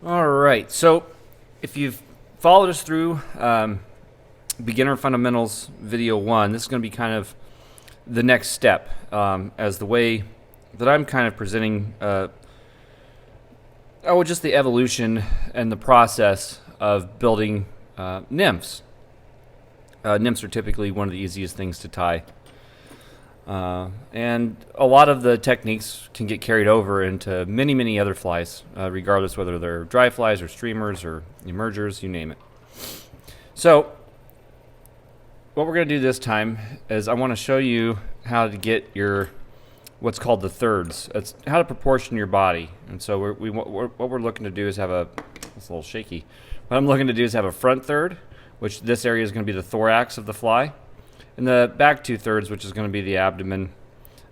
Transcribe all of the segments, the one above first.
All right, so if you've followed us through Beginner Fundamentals Video 1, this is going to be kind of the next step as the way that I'm kind of presenting just the evolution and the process of building nymphs. Nymphs are typically one of the easiest things to tie. And a lot of the techniques can get carried over into many, many other flies, regardless whether they're dry flies or streamers or emergers, you name it. So what we're going to do this time is I want to show you how to get your what's called the thirds. It's how to proportion your body. And so what we're looking to do is have it's a little shaky. What I'm looking to do is have a front third, which this area is going to be the thorax of the fly, and the back 2/3, which is going to be the abdomen,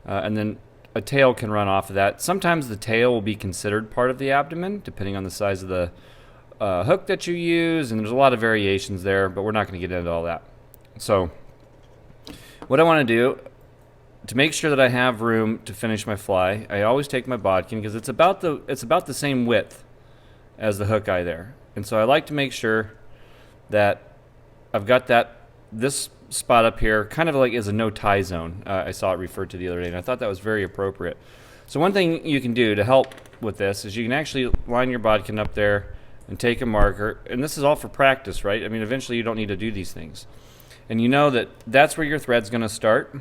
and then a tail can run off of that. Sometimes the tail will be considered part of the abdomen, depending on the size of the hook that you use, and there's a lot of variations there, but we're not going to get into all that. So what I want to do, to make sure that I have room to finish my fly, I always take my bodkin, because it's about the same width as the hook eye there. And so I like to make sure that I've got this spot up here kind of like is a no tie zone. I saw it referred to the other day, and I thought that was very appropriate. So one thing you can do to help with this is you can actually line your bodkin up there and take a marker, and this is all for practice, right? I mean, eventually you don't need to do these things. And you know that that's where your thread's going to start,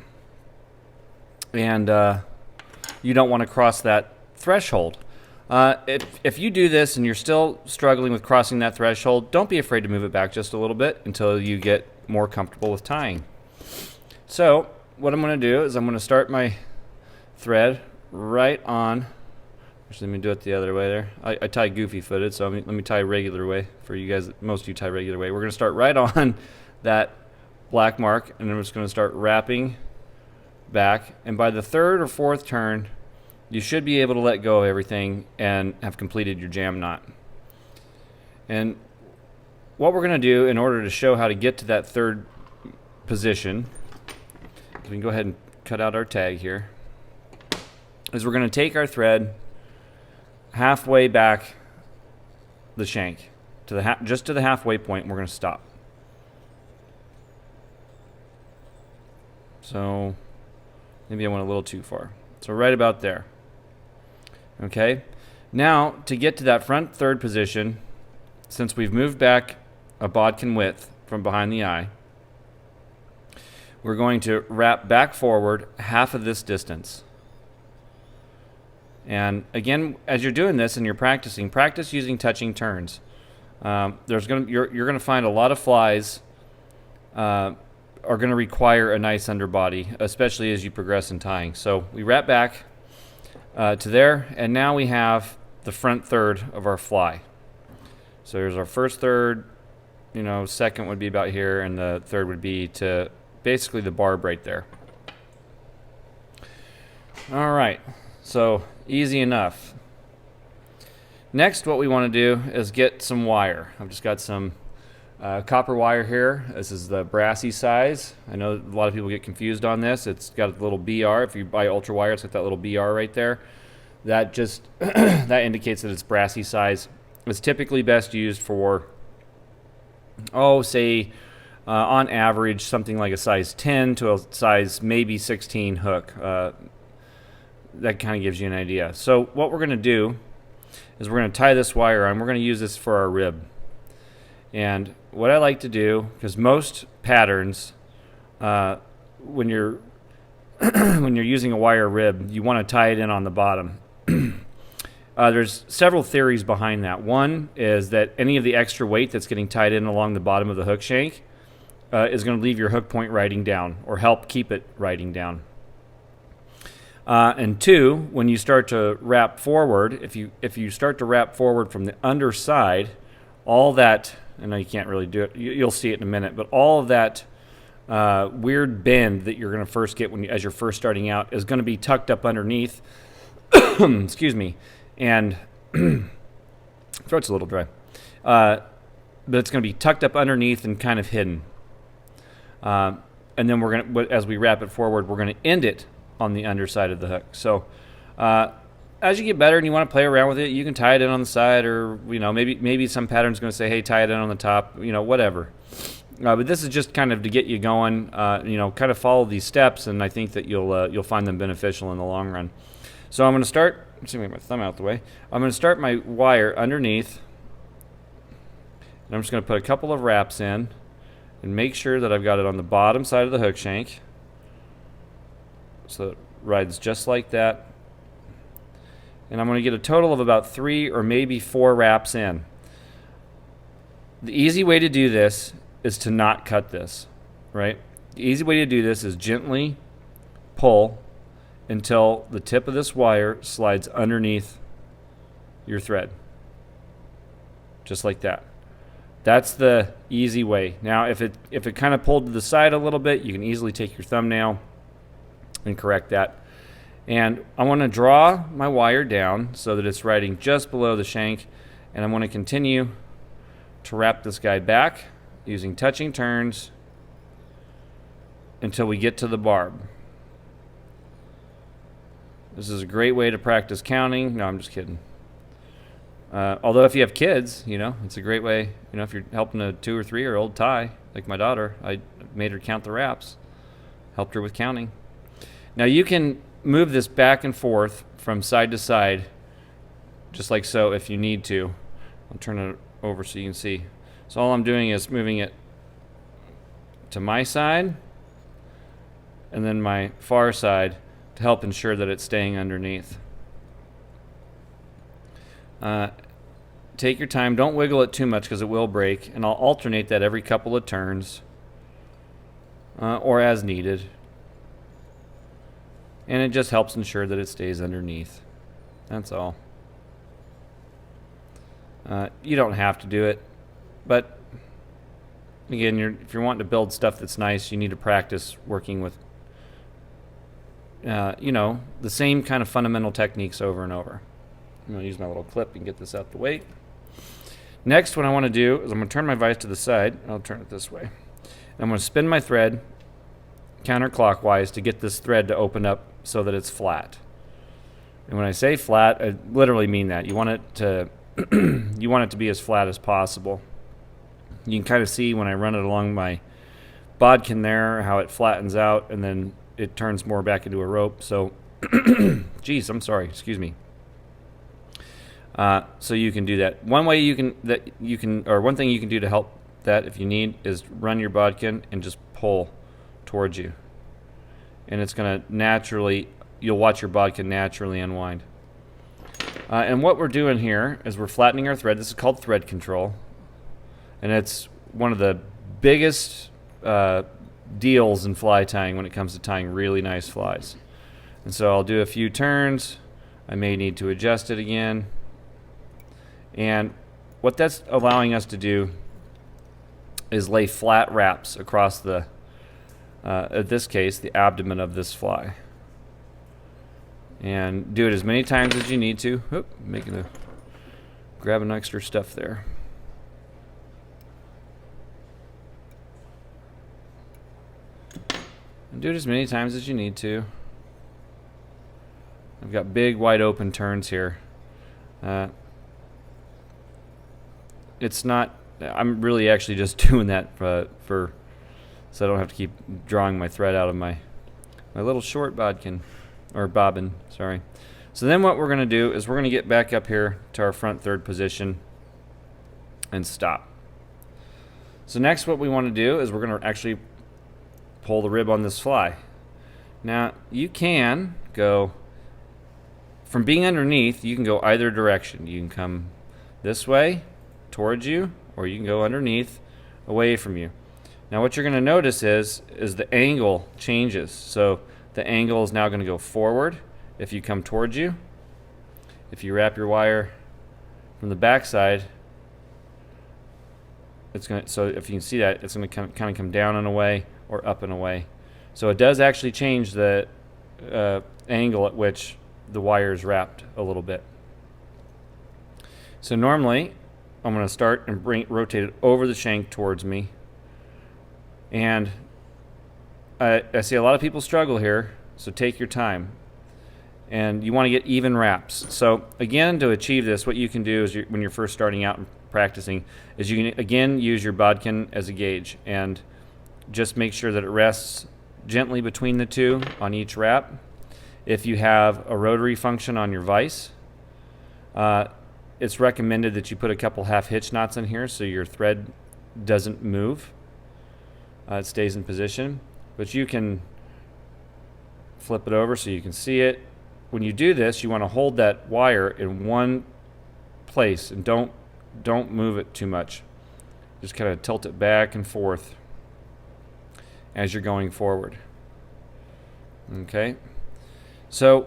and you don't want to cross that threshold. If you do this and you're still struggling with crossing that threshold, don't be afraid to move it back just a little bit until you get more comfortable with tying. So what I'm going to do is I'm going to start my thread right on. Actually, let me do it the other way there. I tie goofy footed, so let me tie regular way for you guys. Most of you tie regular way. We're going to start right on that black mark, and I'm just going to start wrapping back, and by the third or fourth turn you should be able to let go of everything and have completed your jam knot. And what we're going to do in order to show how to get to that third position, we can go ahead and cut out our tag here, is we're going to take our thread halfway back the shank to just to the halfway point, and we're going to stop. So maybe I went a little too far. So right about there. Okay. Now to get to that front third position, since we've moved back a bodkin width from behind the eye, we're going to wrap back forward half of this distance. And again, as you're doing this and you're practicing, practice using touching turns. You're going to find a lot of flies are going to require a nice underbody, especially as you progress in tying. So we wrap back to there, and now we have the front third of our fly. So here's our first third, second would be about here, and the third would be to basically the barb right there. All right, so easy enough. Next, what we want to do is get some wire. I've just got some copper wire here. This is the brassy size. I know a lot of people get confused on this. It's got a little BR. If you buy ultra wire, it's got that little BR right there. That just that indicates that it's brassy size. It's typically best used for, say, on average, something like a size 10 to a size maybe 16 hook. That kind of gives you an idea. So what we're going to do is we're going to tie this wire on. We're going to use this for our rib. And what I like to do, because most patterns, when you're when you're using a wire rib, you want to tie it in on the bottom. There's several theories behind that. One is that any of the extra weight that's getting tied in along the bottom of the hook shank is going to leave your hook point riding down, or help keep it riding down. And two, when you start to wrap forward, if you start to wrap forward from the underside, all that, I know you can't really do it, you'll see it in a minute, but all of that weird bend that you're going to first get as you're first starting out is going to be tucked up underneath. Excuse me. And throat's a little dry. But it's going to be tucked up underneath and kind of hidden. And then we're going to, as we wrap it forward, we're going to end it on the underside of the hook. So as you get better and you want to play around with it, you can tie it in on the side, or maybe some pattern's going to say, hey, tie it in on the top, whatever. But this is just kind of to get you going, kind of follow these steps, and I think that you'll find them beneficial in the long run. So I'm going to start. Let's see, get my thumb out the way. I'm going to start my wire underneath, and I'm just going to put a couple of wraps in, and make sure that I've got it on the bottom side of the hook shank, so it rides just like that. And I'm going to get a total of about 3 or maybe 4 wraps in. The easy way to do this is to not cut this, right? The easy way to do this is gently pull until the tip of this wire slides underneath your thread. Just like that. That's the easy way. Now, if it kind of pulled to the side a little bit, you can easily take your thumbnail and correct that. And I want to draw my wire down so that it's riding just below the shank, and I'm going to continue to wrap this guy back using touching turns until we get to the barb. This is a great way to practice counting. No, I'm just kidding. Although if you have kids, it's a great way. If you're helping a 2 or 3-year-old tie, like my daughter, I made her count the wraps, helped her with counting. Now you can move this back and forth from side to side, just like so if you need to. I'll turn it over so you can see. So all I'm doing is moving it to my side and then my far side to help ensure that it's staying underneath. Take your time. Don't wiggle it too much because it will break, and I'll alternate that every couple of turns or as needed. And it just helps ensure that it stays underneath. That's all. You don't have to do it, but again, if you're wanting to build stuff that's nice, you need to practice working with the same kind of fundamental techniques over and over. I'm going to use my little clip and get this out the way. Next, what I want to do is I'm going to turn my vise to the side. I'll turn it this way. And I'm going to spin my thread counterclockwise to get this thread to open up so that it's flat. And when I say flat, I literally mean that. You want it to be as flat as possible. You can kind of see when I run it along my bodkin there how it flattens out, and then it turns more back into a rope. So, geez, I'm sorry. Excuse me. So you can do that. One thing you can do to help that if you need is run your bodkin and just pull towards you, and it's going to naturally, you'll watch your bodkin naturally unwind. And what we're doing here is we're flattening our thread. This is called thread control, and it's one of the biggest deals in fly tying when it comes to tying really nice flies. And so I'll do a few turns. I may need to adjust it again. And what that's allowing us to do is lay flat wraps across the, in this case, the abdomen of this fly. And do it as many times as you need to. Oop, grabbing extra stuff there. And do it as many times as you need to. I've got big, wide open turns here. It's not, I'm really actually just doing that so I don't have to keep drawing my thread out of my little short bodkin, or bobbin, sorry. So then what we're going to do is we're going to get back up here to our front third position and stop. So next what we want to do is we're going to actually pull the rib on this fly. Now you can go, from being underneath, you can go either direction. You can come this way towards you, or you can go underneath away from you. Now what you're going to notice is the angle changes. So the angle is now going to go forward if you come towards you. If you wrap your wire from the back side, it's going to, so if you can see that, it's going to kind of come down and away or up and away. So it does actually change the angle at which the wire is wrapped a little bit. So normally I'm going to start and rotate it over the shank towards me. And I see a lot of people struggle here, so take your time. and you want to get even wraps. So again, to achieve this, what you can do is when you're first starting out and practicing is you can again use your bodkin as a gauge and just make sure that it rests gently between the two on each wrap. If you have a rotary function on your vise, it's recommended that you put a couple half hitch knots in here so your thread doesn't move. It stays in position, but you can flip it over so you can see it. When you do this, you want to hold that wire in one place and don't move it too much. Just kind of tilt it back and forth as you're going forward. Okay, so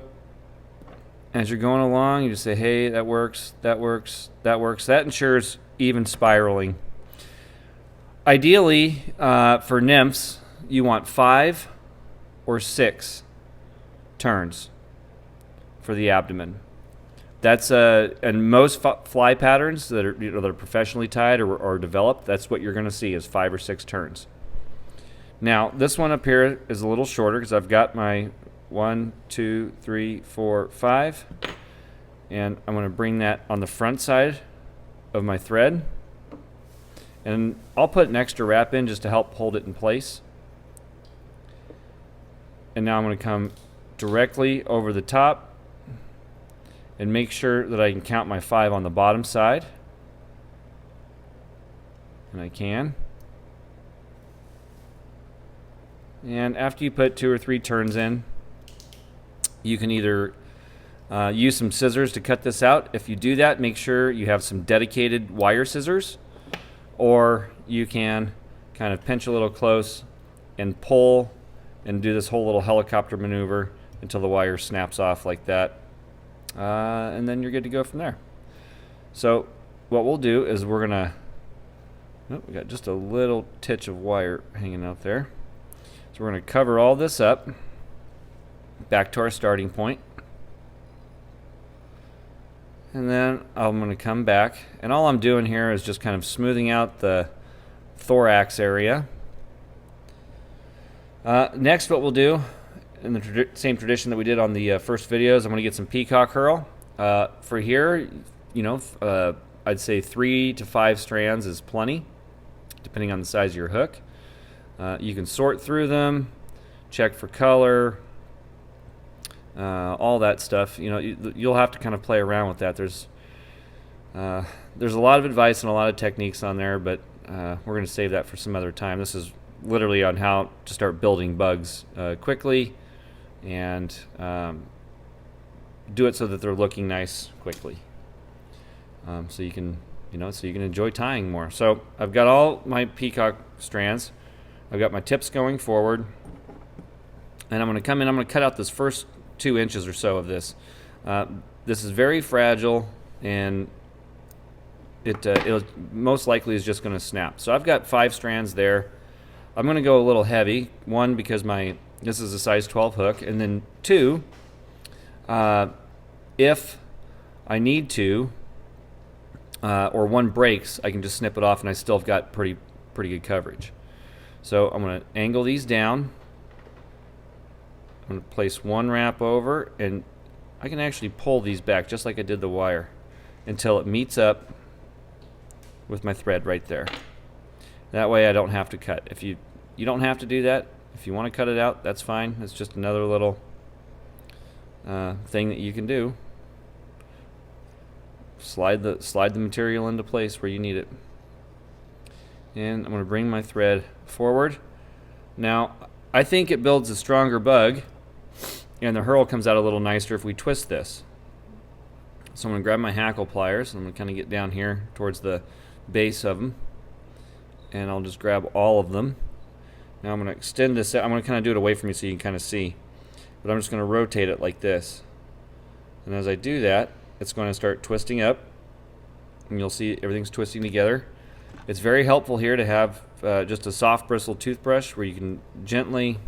as you're going along, you just say, hey, that works, that works, that works. That ensures even spiraling. Ideally, for nymphs, you want 5 or 6 turns for the abdomen. That's and most fly patterns that are that are professionally tied or developed, that's what you're going to see is 5 or 6 turns. Now this one up here is a little shorter because I've got my 1, 2, 3, 4, 5, and I'm going to bring that on the front side of my thread, and I'll put an extra wrap in just to help hold it in place. And now I'm going to come directly over the top and make sure that I can count my 5 on the bottom side, and I can. And after you put 2 or 3 turns in, you can either use some scissors to cut this out. If you do that, make sure you have some dedicated wire scissors, or you can kind of pinch a little close and pull and do this whole little helicopter maneuver until the wire snaps off like that, and then you're good to go from there. So what we'll do is we're gonna, oh, we got just a little titch of wire hanging out there. So we're going to cover all this up back to our starting point. And then I'm going to come back, and all I'm doing here is just kind of smoothing out the thorax area. Next, what we'll do, in the same tradition that we did on the first videos, I'm going to get some peacock herl. For here, you know, I'd say 3 to 5 strands is plenty, depending on the size of your hook. You can sort through them, check for color, all that stuff. You know, you'll have to kind of play around with that. There's a lot of advice and a lot of techniques on there, but we're going to save that for some other time. This is literally on how to start building bugs quickly and do it so that they're looking nice quickly, so you can enjoy tying more. So I've got all my peacock strands. I've got my tips going forward, and I'm going to come in. I'm going to cut out this first 2 inches or so of this. This is very fragile, and it most likely is just going to snap. So I've got 5 strands there. I'm going to go a little heavy. 1, because this is a size 12 hook, and then 2, if I need to, or one breaks, I can just snip it off, and I still have got pretty good coverage. So I'm going to angle these down. I'm going to place 1 wrap over, and I can actually pull these back just like I did the wire until it meets up with my thread right there. That way I don't have to cut. If you don't have to do that. If you want to cut it out, that's fine. It's just another little thing that you can do. Slide the material into place where you need it. And I'm going to bring my thread forward. Now, I think it builds a stronger bug, and the herl comes out a little nicer if we twist this. So I'm going to grab my hackle pliers, and I'm going to kind of get down here towards the base of them, and I'll just grab all of them. Now I'm going to extend this out. I'm going to kind of do it away from you so you can kind of see. But I'm just going to rotate it like this. And as I do that, it's going to start twisting up, and you'll see everything's twisting together. It's very helpful here to have just a soft bristle toothbrush where you can gently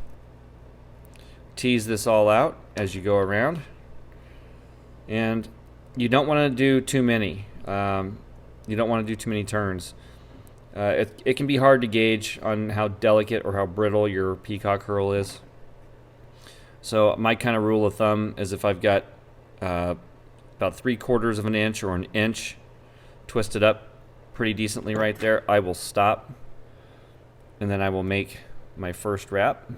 tease this all out as you go around. And you don't want to do too many. You don't want to do too many turns. It can be hard to gauge on how delicate or how brittle your peacock herl is. So my kind of rule of thumb is if I've got about 3/4 of an inch or an inch twisted up pretty decently right there, I will stop, and then I will make my first wrap.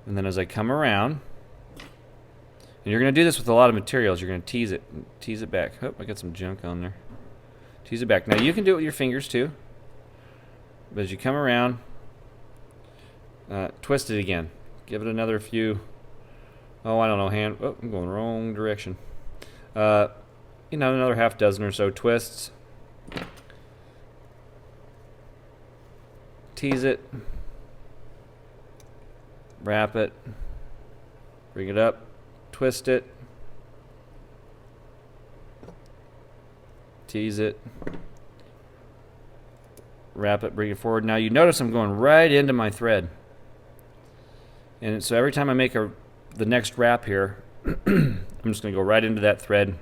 And then as I come around, and you're going to do this with a lot of materials, you're going to tease it back. Oh, I got some junk on there. Tease it back. Now you can do it with your fingers too, but as you come around, twist it again. Give it another few, oh, I don't know, I'm going the wrong direction. You know, another half dozen or so twists. Tease it. Wrap it. Bring it up. Twist it. Tease it. Wrap it. Bring it forward. Now you notice I'm going right into my thread. And so every time I make the next wrap here, I'm just going to go right into that thread.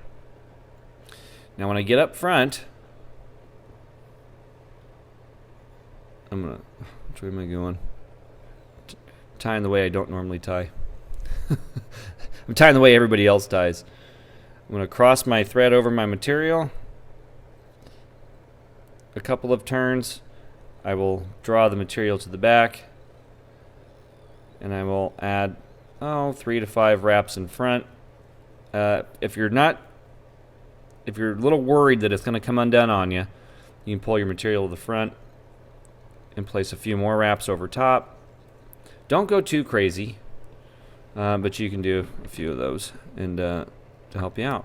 Now when I get up front, which way am I going? Tying the way I don't normally tie. I'm tying the way everybody else ties. I'm going to cross my thread over my material. A couple of turns. I will draw the material to the back. And I will add, 3 to 5 wraps in front. If you're a little worried that it's going to come undone on you, you can pull your material to the front and place a few more wraps over top. Don't go too crazy, but you can do a few of those and to help you out.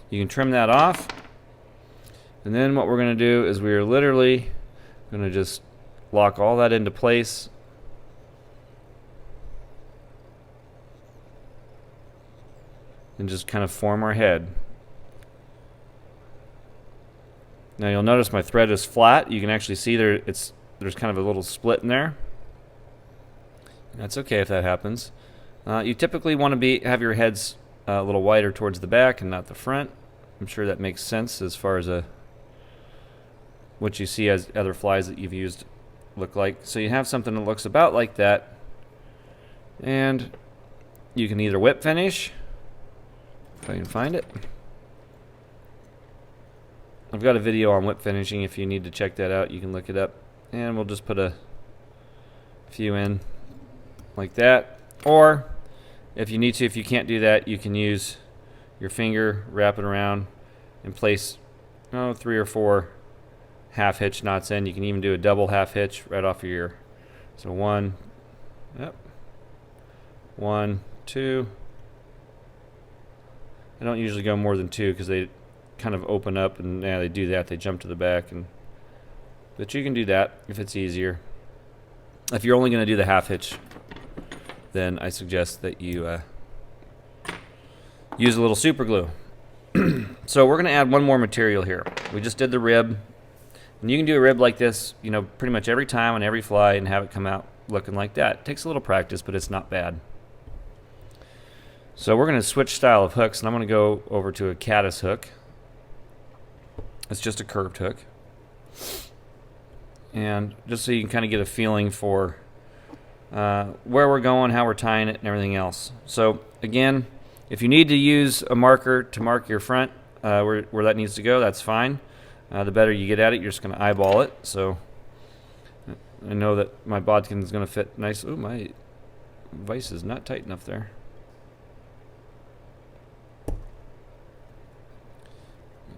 You can trim that off, and then what we're going to do is we're literally going to just lock all that into place. And just kind of form our head. Now you'll notice my thread is flat. You can actually see there's kind of a little split in there. That's okay if that happens. You typically want to have your heads a little wider towards the back and not the front. I'm sure that makes sense as far as what you see as other flies that you've used look like. So you have something that looks about like that, and you can either whip finish, if I can find it. I've got a video on whip finishing. If you need to check that out, you can look it up. And we'll just put a few in like that. Or if you need to, if you can't do that, you can use your finger, wrap it around, and place 3 or 4 half hitch knots in. You can even do a double half hitch right off your ear. So 1, 2. I don't usually go more than 2 because they kind of open up, and they do that. They jump to the back, but you can do that if it's easier. If you're only going to do the half hitch, then I suggest that you use a little super glue. So we're going to add one more material here. We just did the rib, and you can do a rib like this, pretty much every time on every fly and have it come out looking like that. It takes a little practice, but it's not bad. So we're going to switch style of hooks, and I'm going to go over to a Caddis hook. It's just a curved hook. And just so you can kind of get a feeling for where we're going, how we're tying it, and everything else. So again, if you need to use a marker to mark your front where that needs to go, that's fine. The better you get at it, you're just going to eyeball it. So I know that my bodkin is going to fit nice. Ooh, my vise is not tight enough there.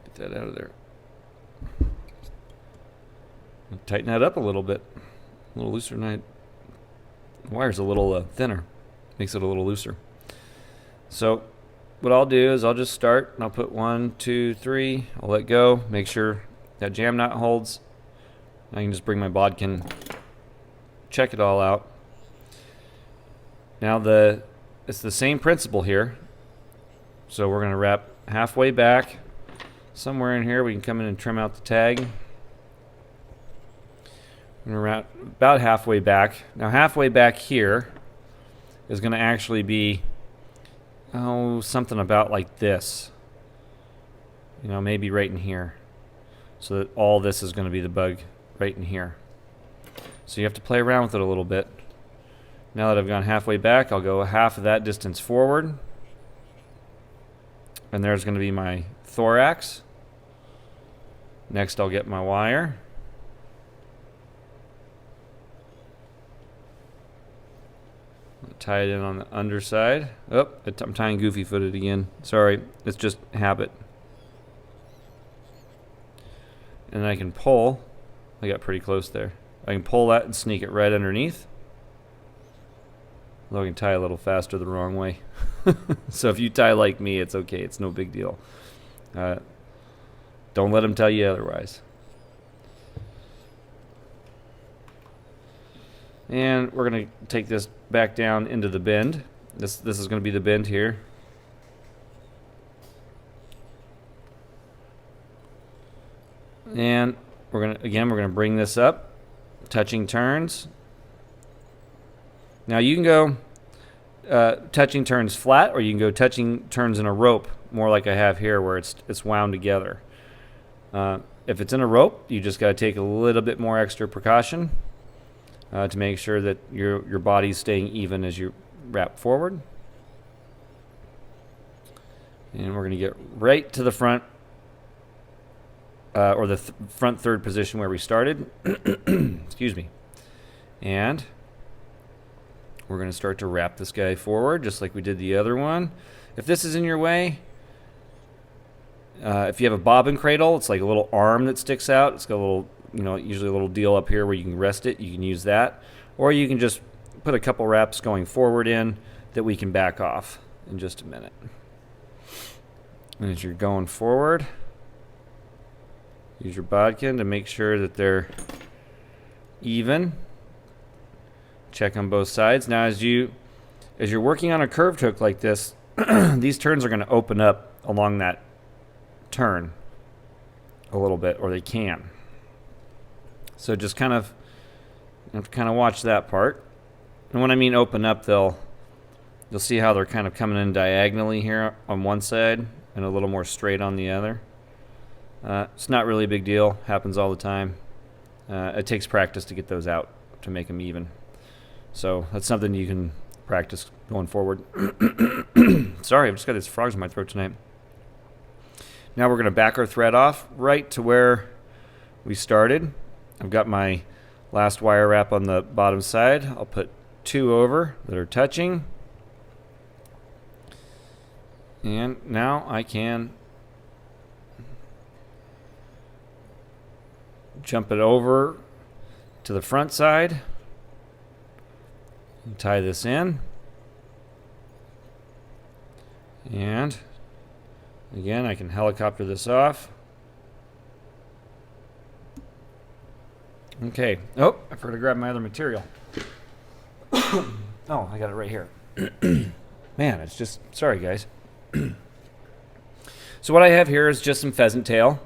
Get that out of there. Tighten that up a little bit. A little looser than the wire's a little thinner. Makes it a little looser. So what I'll do is I'll just start, and I'll put 1, 2, 3. I'll let go. Make sure that jam knot holds. I can just bring my bodkin, check it all out. Now it's the same principle here. So we're going to wrap halfway back. Somewhere in here we can come in and trim out the tag. I'm going to wrap about halfway back. Now halfway back here is going to actually be something about like this. Maybe right in here. So that all this is going to be the bug right in here. So you have to play around with it a little bit. Now that I've gone halfway back, I'll go half of that distance forward. And there's going to be my thorax. Next, I'll get my wire. Tie it in on the underside. Oh, I'm tying goofy-footed again. Sorry, it's just habit. And I can pull. I got pretty close there. I can pull that and sneak it right underneath. Although I can tie a little faster the wrong way. So if you tie like me, it's okay. It's no big deal. Don't let them tell you otherwise. And we're going to take this back down into the bend. This is going to be the bend here. And we're going to bring this up, touching turns. Now you can go touching turns flat, or you can go touching turns in a rope, more like I have here, where it's wound together. If it's in a rope, you just got to take a little bit more extra precaution to make sure that your body's staying even as you wrap forward. And we're going to get right to the front, or the front third position where we started. Excuse me. And we're going to start to wrap this guy forward, just like we did the other one. If this is in your way, if you have a bobbin cradle, it's like a little arm that sticks out. It's got a little, usually a little deal up here where you can rest it. You can use that. Or you can just put a couple wraps going forward in that we can back off in just a minute. And as you're going forward, use your bodkin to make sure that they're even. Check on both sides. Now as you're working on a curved hook like this, these turns are going to open up along that turn a little bit, or they can. So just kind of watch that part. And when I mean open up, you'll see how they're kind of coming in diagonally here on one side and a little more straight on the other. It's not really a big deal. Happens all the time. It takes practice to get those out to make them even. So that's something you can practice going forward. Sorry, I've just got these frogs in my throat tonight. Now we're going to back our thread off right to where we started. I've got my last wire wrap on the bottom side. I'll put 2 over that are touching. And now I can jump it over to the front side and tie this in. And again, I can helicopter this off. Okay. Oh, I forgot to grab my other material. Oh, I got it right here. Man, it's just, sorry guys. So what I have here is just some pheasant tail.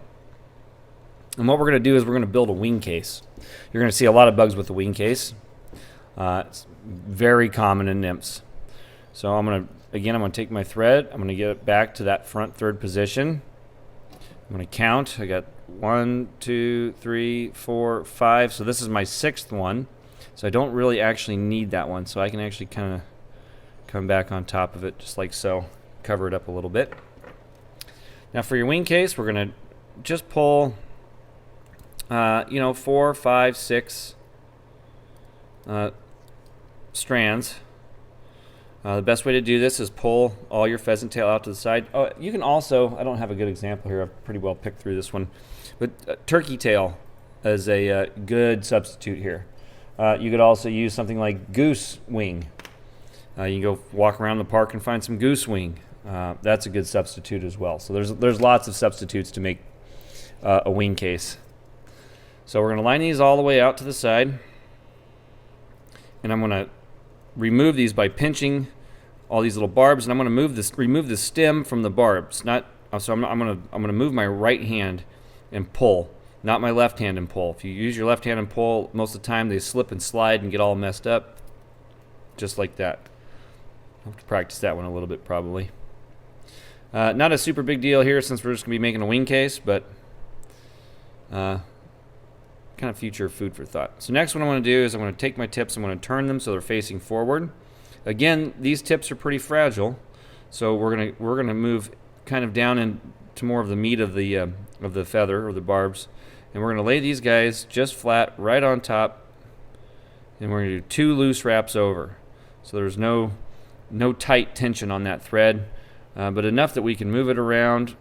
And what we're going to do is we're going to build a wing case. You're going to see a lot of bugs with the wing case. It's very common in nymphs. So I'm going to take my thread. I'm going to get it back to that front third position. I'm going to count. I got 1, 2, 3, 4, 5. So this is my 6th one. So I don't really actually need that one. So I can actually kind of come back on top of it just like so. Cover it up a little bit. Now for your wing case, we're going to just pull 4, 5, 6 strands. The best way to do this is pull all your pheasant tail out to the side. Oh, you can also, I don't have a good example here, I've pretty well picked through this one, but turkey tail is a good substitute here. You could also use something like goose wing. You can go walk around the park and find some goose wing. That's a good substitute as well. So there's lots of substitutes to make a wing case. So we're going to line these all the way out to the side, and I'm going to remove these by pinching all these little barbs, and I'm going to remove the stem from the barbs. So I'm going to move my right hand and pull, not my left hand and pull. If you use your left hand and pull, most of the time they slip and slide and get all messed up, just like that. I'll have to practice that one a little bit probably. Not a super big deal here since we're just going to be making a wing case, but kind of future food for thought. So next what I want to do is I want to take my tips, I'm going to turn them so they're facing forward. Again, these tips are pretty fragile, so we're gonna move kind of down into more of the meat of the feather or the barbs, and we're gonna lay these guys just flat right on top, and we're gonna do 2 loose wraps over, so there's no tight tension on that thread, but enough that we can move it around,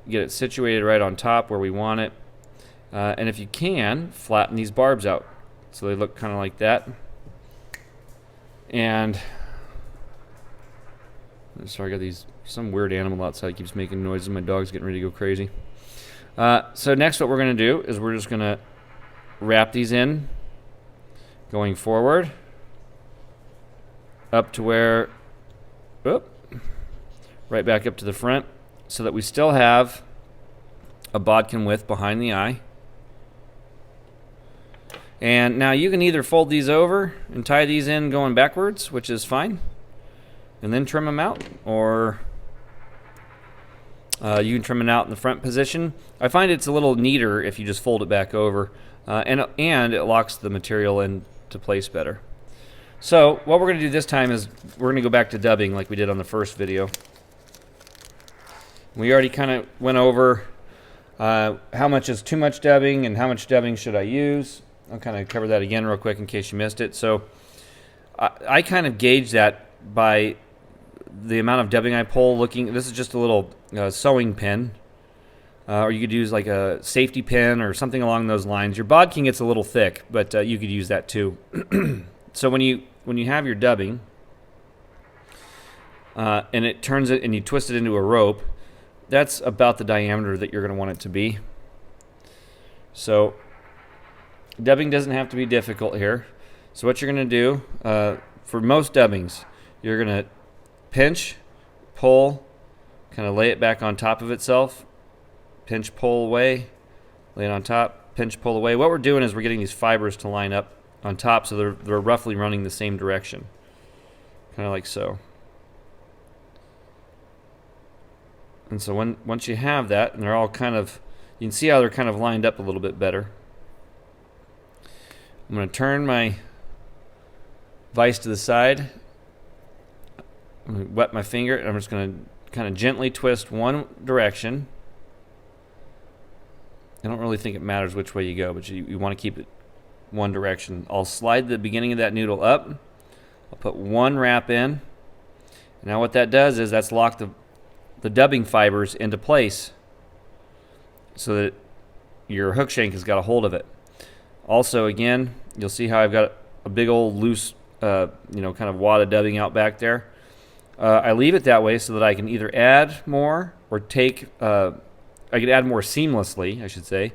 get it situated right on top where we want it, and if you can, flatten these barbs out so they look kind of like that. And sorry, I got some weird animal outside keeps making noises. My dog's getting ready to go crazy. So next what we're going to do is we're just going to wrap these in, going forward, up to where, right back up to the front, so that we still have a bodkin width behind the eye. And now you can either fold these over and tie these in going backwards, which is fine, and then trim them out, or you can trim them out in the front position. I find it's a little neater if you just fold it back over, and it locks the material into place better. So what we're going to do this time is we're going to go back to dubbing like we did on the first video. We already kind of went over how much is too much dubbing and how much dubbing should I use. I'll kind of cover that again real quick in case you missed it. So I kind of gauge that by the amount of dubbing I pull. This is just a little sewing pin, or you could use like a safety pin or something along those lines. Your bodkin gets a little thick, but you could use that too. So when you have your dubbing, and it turns it and you twist it into a rope, that's about the diameter that you're going to want it to be. So dubbing doesn't have to be difficult here. So what you're going to do for most dubbings, you're going to pinch, pull, kind of lay it back on top of itself, pinch, pull away, lay it on top, pinch, pull away. What we're doing is we're getting these fibers to line up on top so they're roughly running the same direction, kind of like so. And so once you have that, and they're all kind of, you can see how they're kind of lined up a little bit better. I'm going to turn my vise to the side. I'm going to wet my finger, and I'm just going to kind of gently twist one direction. I don't really think it matters which way you go, but you want to keep it one direction. I'll slide the beginning of that noodle up. I'll put one wrap in. Now what that does is that's locked the dubbing fibers into place so that your hook shank has got a hold of it. Also, again, you'll see how I've got a big old loose, kind of wad of dubbing out back there. I leave it that way so that I can either add more or take, I could add more seamlessly, I should say,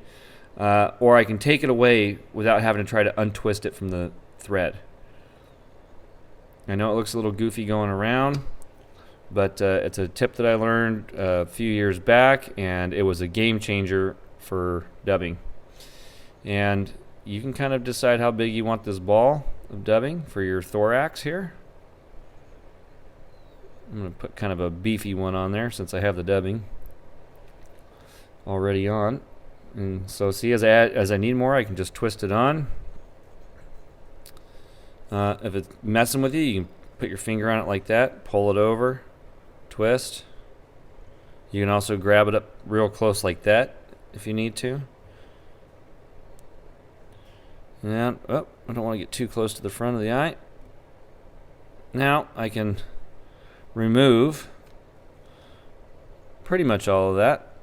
or I can take it away without having to try to untwist it from the thread. I know it looks a little goofy going around, but it's a tip that I learned a few years back, and it was a game changer for dubbing. And you can kind of decide how big you want this ball of dubbing for your thorax here. I'm going to put kind of a beefy one on there since I have the dubbing already on. And so see, as I need more, I can just twist it on. If it's messing with you, you can put your finger on it like that, pull it over, twist. You can also grab it up real close like that if you need to. And I don't want to get too close to the front of the eye. Now I can remove pretty much all of that,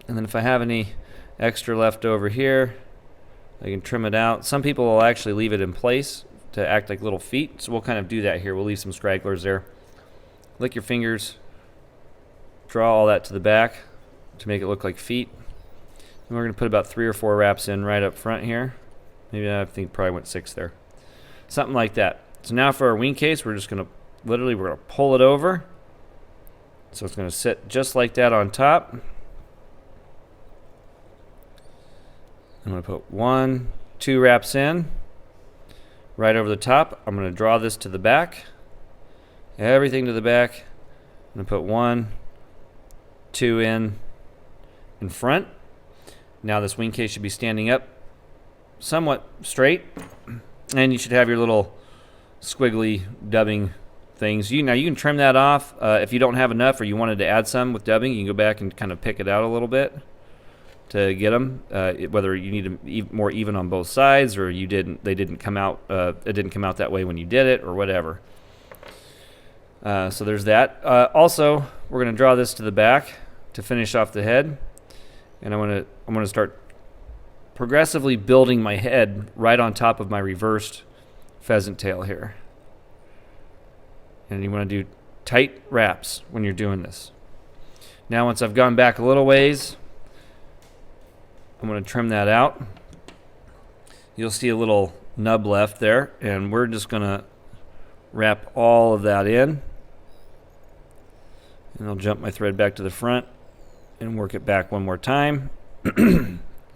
and then if I have any extra left over here, I can trim it out. Some people will actually leave it in place to act like little feet, so we'll kind of do that here. We'll leave some stragglers there. Lick your fingers, draw all that to the back to make it look like feet, and we're going to put about 3 or 4 wraps in right up front here. Maybe I think probably went 6 there, something like that. So now for our wing case, we're just going to we're going to pull it over. So it's going to sit just like that on top. I'm going to put 1, 2 wraps in right over the top. I'm going to draw this to the back, everything to the back. I'm going to put 1, 2 in front. Now this wing case should be standing up somewhat straight, and you should have your little squiggly dubbing things. Now you can trim that off if you don't have enough, or you wanted to add some with dubbing. You can go back and kind of pick it out a little bit to get them. Whether you need them more even on both sides, or they didn't come out. It didn't come out that way when you did it, or whatever. So there's that. Also, we're going to draw this to the back to finish off the head, and I'm going to start progressively building my head right on top of my reversed pheasant tail here. And you want to do tight wraps when you're doing this. Now, once I've gone back a little ways, I'm going to trim that out. You'll see a little nub left there, and we're just going to wrap all of that in. And I'll jump my thread back to the front and work it back one more time.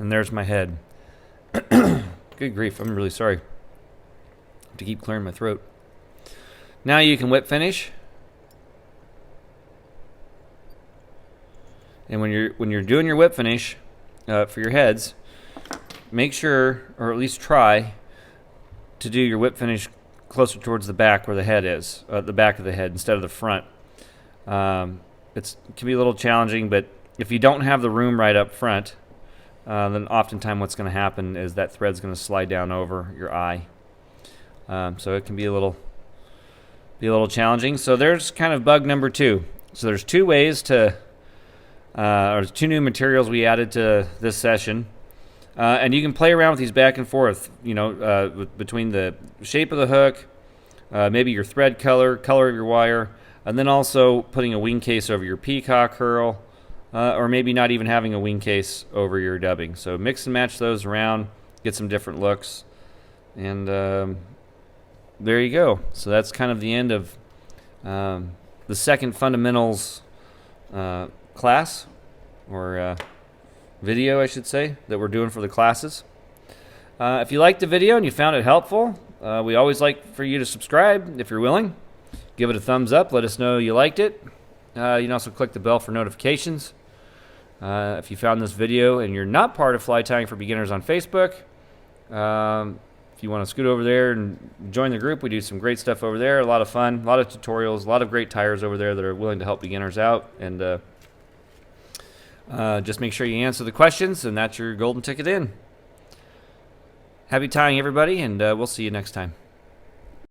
And there's my head. Good grief, I'm really sorry. I have to keep clearing my throat. Now you can whip finish. And when you're doing your whip finish for your heads, make sure, or at least try, to do your whip finish closer towards the back where the head is, the back of the head instead of the front. It can be a little challenging, but if you don't have the room right up front, then oftentimes what's going to happen is that thread's going to slide down over your eye. So it can be a little challenging. So there's kind of bug number 2. So there's 2 ways to, or 2 new materials we added to this session. And you can play around with these back and forth, between the shape of the hook, maybe your thread color of your wire, and then also putting a wing case over your peacock herl, or maybe not even having a wing case over your dubbing. So mix and match those around, get some different looks, and there you go. So that's kind of the end of the second fundamentals class, or video, I should say, that we're doing for the classes. If you liked the video and you found it helpful, we always like for you to subscribe if you're willing. Give it a thumbs up. Let us know you liked it. You can also click the bell for notifications. If you found this video and you're not part of Fly Tying for Beginners on Facebook, if you want to scoot over there and join the group, we do some great stuff over there. A lot of fun, a lot of tutorials, a lot of great tyers over there that are willing to help beginners out. And just make sure you answer the questions, and that's your golden ticket in. Happy tying, everybody, and we'll see you next time.